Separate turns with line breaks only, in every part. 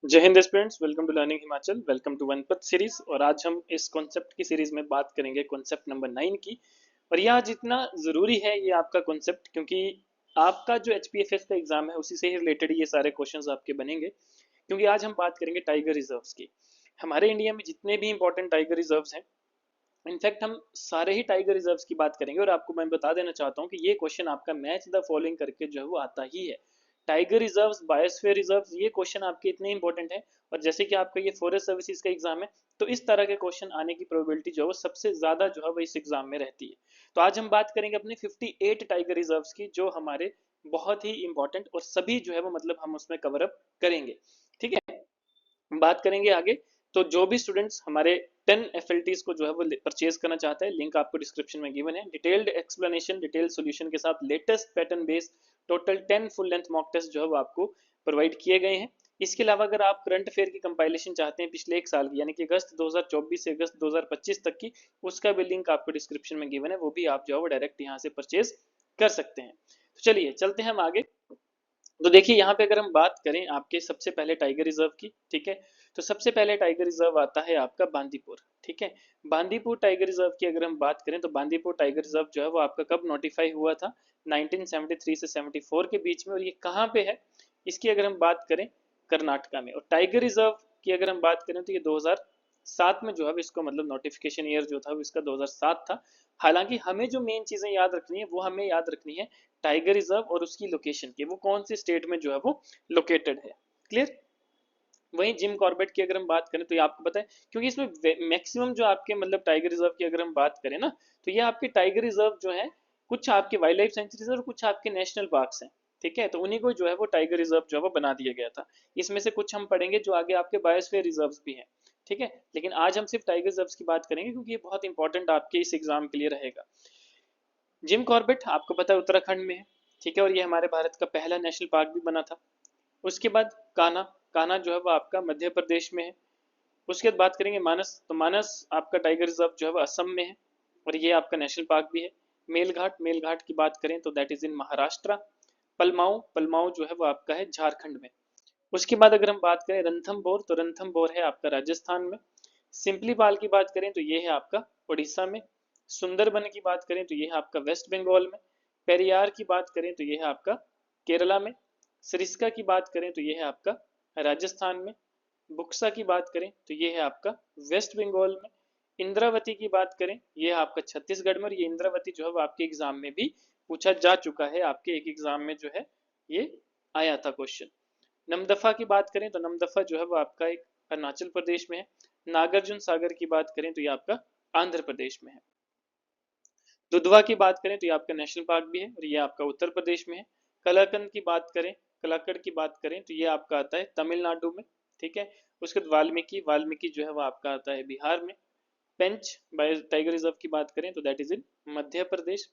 जय हिंद students, welcome to learning Himachal. Welcome to वनपथ सीरीज। और आज हम इस कॉन्सेप्ट की सीरीज में बात करेंगे कॉन्सेप्ट नंबर 9 की। और यह आज इतना ज़रूरी है ये आपका कॉन्सेप्ट, क्योंकि आपका जो एचपीएफएस का एग्जाम है उसी से ही रिलेटेड ये सारे क्वेश्चंस आपके बनेंगे। क्योंकि आज हम बात करेंगे टाइगर रिजर्व्स की। हमारे इंडिया में जितने भी इंपॉर्टेंट टाइगर रिजर्व्स हैं, इनफैक्ट हम सारे ही टाइगर रिजर्व्स की बात करेंगे। और आपको मैं बता देना चाहता हूँ कि ये क्वेश्चन आपका मैच द फॉलोइंग करके जो है वो आता ही है। टाइगर रिजर्व्स, बायोस्फीयर रिजर्व्स, ये क्वेश्चन आपके इतने इंपॉर्टेंट है। और जैसे कि आपका ये फॉरेस्ट सर्विसेज का एग्जाम है, तो इस तरह के क्वेश्चन आने की प्रोबेबिलिटी जो है वो सबसे ज्यादा जो है वो इस एग्जाम में रहती है। तो आज हम बात करेंगे अपने 58 टाइगर रिजर्व्स की, जो हमारे बहुत ही इंपॉर्टेंट और सभी जो है वो मतलब हम उसमें कवर अप करेंगे। ठीक है, बात करेंगे आगे। तो जो भी स्टूडेंट्स हमारे 10 एफएलटीज को जो है वो परचेज करना चाहता है, लिंक आपको डिस्क्रिप्शन में गिवन है। डिटेल्ड एक्सप्लेनेशन, डिटेल्ड सॉल्यूशन के साथ latest pattern based total 10 full length mock test जो है वो आपको प्रोवाइड किए गए हैं। इसके अलावा अगर आप करंट अफेयर की कंपाइलेशन चाहते हैं पिछले एक साल की, यानी कि अगस्त 2024 से अगस्त 2025 तक की, उसका भी लिंक आपको डिस्क्रिप्शन में गिवन है। वो भी आप जो है वो डायरेक्ट यहाँ से परचेज कर सकते हैं। तो चलिए चलते हैं हम आगे। तो देखिए यहाँ पे अगर हम बात करें आपके सबसे पहले टाइगर रिजर्व की, ठीक है, तो सबसे पहले टाइगर रिजर्व आता है आपका बांदीपुर। ठीक है, बांदीपुर टाइगर रिजर्व की अगर हम बात करें तो बांदीपुर टाइगर रिजर्व जो है वो आपका कब नोटिफाई हुआ था? 1973 से 74 के बीच में। और ये कहाँ पे है? इसकी अगर हम बात करें, कर्नाटका में। और टाइगर रिजर्व की अगर हम बात करें तो ये 2007 में जो है इसको मतलब नोटिफिकेशन ईयर जो था वो इसका 2007 था। हालांकि हमें जो मेन चीजें याद रखनी है वो हमें याद रखनी है टाइगर रिजर्व और उसकी लोकेशन की, वो कौन से स्टेट में जो है वो लोकेटेड है। क्लियर? वहीं जिम कॉर्बेट की अगर हम बात करें तो ये आपको पता है, क्योंकि इसमें मैक्सिमम जो आपके मतलब टाइगर रिजर्व की अगर हम बात करें ना, तो ये आपके टाइगर रिजर्व जो है कुछ आपके वाइल्ड लाइफ सेंचुरीज और कुछ आपके नेशनल पार्क्स हैं। ठीक है, तो उन्हीं को जो है वो टाइगर रिजर्व जो है वो बना दिया गया था। इसमें से कुछ हम पढ़ेंगे जो आगे आपके बायोस्फीयर रिजर्व भी हैं। ठीक है, लेकिन आज हम सिर्फ टाइगर रिजर्व की बात करेंगे क्योंकि ये बहुत इंपॉर्टेंट आपके इस एग्जाम के लिए रहेगा। जिम कॉर्बेट आपको पता है उत्तराखंड में है। ठीक है, और ये हमारे भारत का पहला नेशनल पार्क भी बना था। उसके बाद कान्हा, कान्हा जो है वो आपका मध्य प्रदेश में है। उसके बाद बात करेंगे मानस, तो मानस आपका टाइगर रिजर्व जो है वो असम में है, और ये आपका नेशनल पार्क भी है। मेलघाट, मेलघाट की बात करें तो दैट इज इन महाराष्ट्र। पलमाऊ, पलमाऊ जो है वो आपका है झारखंड में। उसके बाद अगर हम बात करें रणथंभौर, तो रणथंभौर है आपका राजस्थान में। सिंपली पाल की बात करें तो ये है आपका उड़ीसा में। सुंदरबन की बात करें तो ये है आपका वेस्ट बंगाल में। पेरियार की बात करें तो ये है आपका केरला में। सरिस्का की बात करें तो ये है आपका राजस्थान में। बुक्सा की बात करें तो ये है आपका वेस्ट बंगाल में। इंद्रावती की बात करें ये है आपका छत्तीसगढ़ में। और ये इंद्रावती जो है वो आपके एग्जाम में भी पूछा जा चुका है, आपके एक एग्जाम में जो है ये आया था क्वेश्चन। नमदफा की बात करें तो नमदफा जो है वो आपका एक अरुणाचल प्रदेश में है। नागार्जुन सागर की बात करें तो ये आपका आंध्र प्रदेश में है। दुधवा की बात करें तो ये आपका नेशनल पार्क भी है और ये आपका उत्तर प्रदेश में है। कलाकंद की बात करें, कलाकड़ की बात करें तो ये आपका आता है तमिलनाडु में। ठीक है, उसके बाद वाल्मीकि, वाल्मीकि जो है वो आपका आता है बिहार में। पेंच टाइगर रिजर्व की बात करें तो that is in Madhya Pradesh.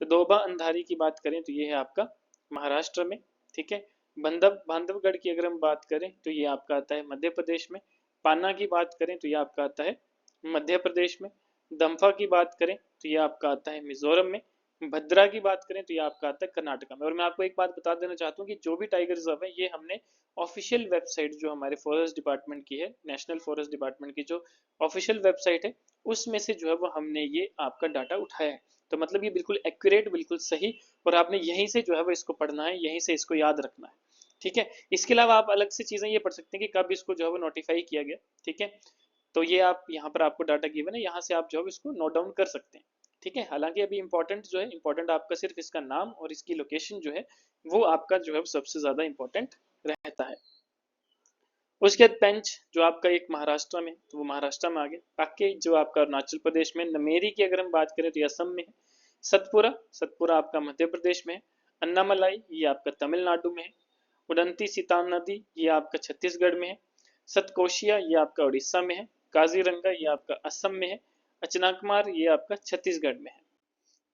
तो दोबा अंधारी की बात करें तो ये है आपका महाराष्ट्र में। ठीक है, बांधवगढ़ की अगर हम बात करें तो ये आपका आता है मध्य प्रदेश में। पान्ना की बात करें तो ये आपका आता है मध्य प्रदेश में। दम्फा की बात करें तो ये आपका आता है मिजोरम में। भद्रा की बात करें तो ये आपका आता है कर्नाटका में। और मैं आपको एक बात बता देना चाहता हूँ कि जो भी टाइगर रिजर्व है ये हमने ऑफिशियल वेबसाइट जो हमारे फॉरेस्ट डिपार्टमेंट की है, नेशनल फॉरेस्ट डिपार्टमेंट की जो ऑफिशियल वेबसाइट है, उसमें से जो है वो हमने ये आपका डाटा उठाया है। तो मतलब ये बिल्कुल एक्यूरेट, बिल्कुल सही। और आपने यहीं से जो है वो इसको पढ़ना है, यहीं से इसको याद रखना है। ठीक है, इसके अलावा आप अलग से चीजें ये पढ़ सकते हैं कि कब इसको जो है वो नोटिफाई किया गया। ठीक है, तो ये आप यहाँ पर आपको डाटा गिवन है, यहाँ से आप जो है इसको नोट डाउन कर सकते हैं। ठीक है, हालांकि अभी इंपॉर्टेंट जो है, इंपॉर्टेंट आपका सिर्फ इसका नाम और इसकी लोकेशन जो है वो आपका जो है सबसे ज्यादा इंपॉर्टेंट रहता है। उसके बाद पेंच जो आपका एक महाराष्ट्र में, तो वो महाराष्ट्र में आ गया। बाकी जो आपका अरुणाचल प्रदेश में। नमेरी की अगर हम बात करें तो ये असम में है। सतपुरा, सतपुरा आपका मध्य प्रदेश में है। अन्नामलाई ये आपका तमिलनाडु में है। उडंती सीता नदी ये आपका छत्तीसगढ़ में है। सतकोशिया ये आपका उड़ीसा में है। काजीरंगा ये आपका असम में है। अचनाकमार ये आपका छत्तीसगढ़ में है।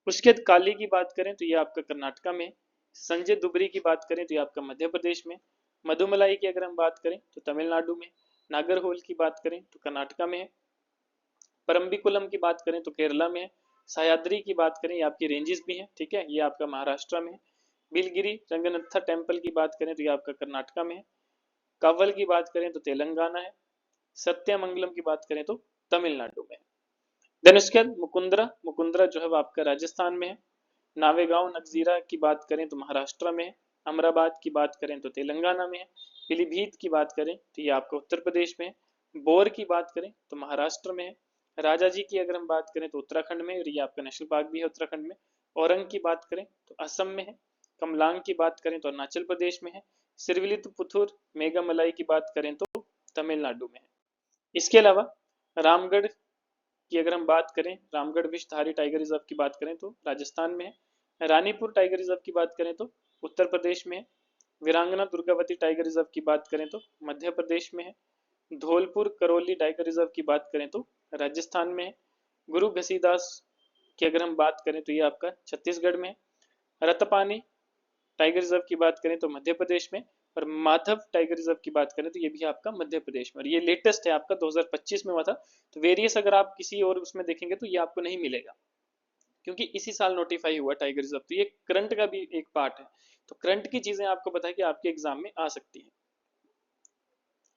उसके बाद काली की बात करें तो ये आपका कर्नाटका में है। संजय दुबरी की बात करें तो ये आपका मध्य प्रदेश में। मधुमलाई की अगर हम बात करें तो तमिलनाडु में। नागरहोल की बात करें तो कर्नाटका में है। परम्बिकुलम की बात करें तो केरला में है। सह्याद्री की बात करें, ये आपकी रेंजेस भी हैं। ठीक है, ये आपका महाराष्ट्र में है। बिलगिरी रंगनाथ टेम्पल की बात करें तो ये आपका कर्नाटका में है। कावल की बात करें तो तेलंगाना है, सत्यमंगलम की बात करें तो तमिलनाडु में है। देन उसके बाद मुकुंदरा, मुकुंदरा जो है वो आपका राजस्थान में है। नावेगांव नगजीरा की बात करें तो महाराष्ट्र में है। अमराबाद की बात करें तो तेलंगाना में है। पीलीभीत की बात करें तो ये आपका उत्तर प्रदेश में है। बोर की बात करें तो महाराष्ट्र में है। राजा जी की अगर हम बात करें तो उत्तराखंड में, और ये आपका नेशनल पार्क भी है उत्तराखंड में। औरंग की बात करें तो असम में है। कमलांग की बात करें तो अरुणाचल प्रदेश में है। सिरविलिपुथुर मेघामलाई की बात करें तो तमिलनाडु में है। इसके अलावा रामगढ़ की अगर हम बात करें, रामगढ़ विषधारी टाइगर रिजर्व की बात करें तो राजस्थान में है। रानीपुर टाइगर रिजर्व की बात करें तो उत्तर प्रदेश में है। वीरांगना दुर्गावती टाइगर रिजर्व की बात करें तो मध्य प्रदेश में है। धौलपुर करौली टाइगर रिजर्व की बात करें तो राजस्थान में है। गुरु घसीदास की अगर हम बात करें तो ये आपका छत्तीसगढ़ में है। रतपानी टाइगर रिजर्व की बात करें तो मध्य प्रदेश में, और माधव टाइगर रिजर्व की बात करें तो ये भी आपका मध्य प्रदेश में, और ये लेटेस्ट है आपका 2025 में हुआ था। तो वेरियस अगर आप किसी और उसमें देखेंगे तो ये आपको नहीं मिलेगा, क्योंकि इसी साल नोटिफाई हुआ टाइगर रिजर्व, तो ये करंट का भी एक पार्ट है। तो करंट की चीजें आपको पता है कि आपके एग्जाम में आ सकती है।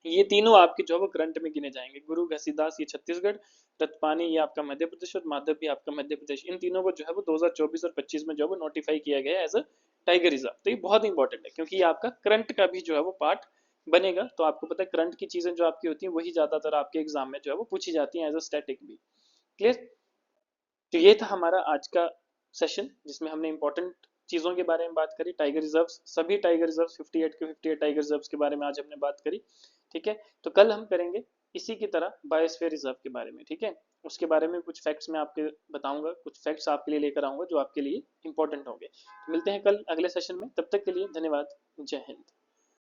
ये तीनों आपके जो है वो करंट में गिने जाएंगे। गुरु घसीदास ये छत्तीसगढ़, रतपानी ये आपका मध्य प्रदेश, और माधव भी आपका मध्य प्रदेश। इन तीनों को जो है वो 2024 और 25 में जो है वो नोटिफाई किया गया है एज अ टाइगर रिजर्व। तो ये बहुत इंपॉर्टेंट है, क्योंकि ये आपका करंट का भी जो है वो पार्ट बनेगा। तो आपको पता है करंट की चीजें जो आपकी होती है वही ज्यादातर आपके एग्जाम में जो है वो पूछी जाती है एज अ स्टैटिक भी। क्लियर? तो ये था हमारा आज का सेशन, जिसमें हमने इंपॉर्टेंट चीजों के बारे में बात करी। टाइगर रिजर्व, सभी टाइगर रिजर्व 58 के 58 टाइगर रिजर्व के बारे में आज हमने बात करी। ठीक है, तो कल हम करेंगे इसी की तरह बायोस्फीयर रिजर्व के बारे में। ठीक है, उसके बारे में कुछ फैक्ट्स मैं आपके बताऊंगा, कुछ फैक्ट्स आपके लिए लेकर आऊंगा जो आपके लिए इंपॉर्टेंट होंगे। तो मिलते हैं कल अगले सेशन में, तब तक के लिए धन्यवाद। जय हिंद।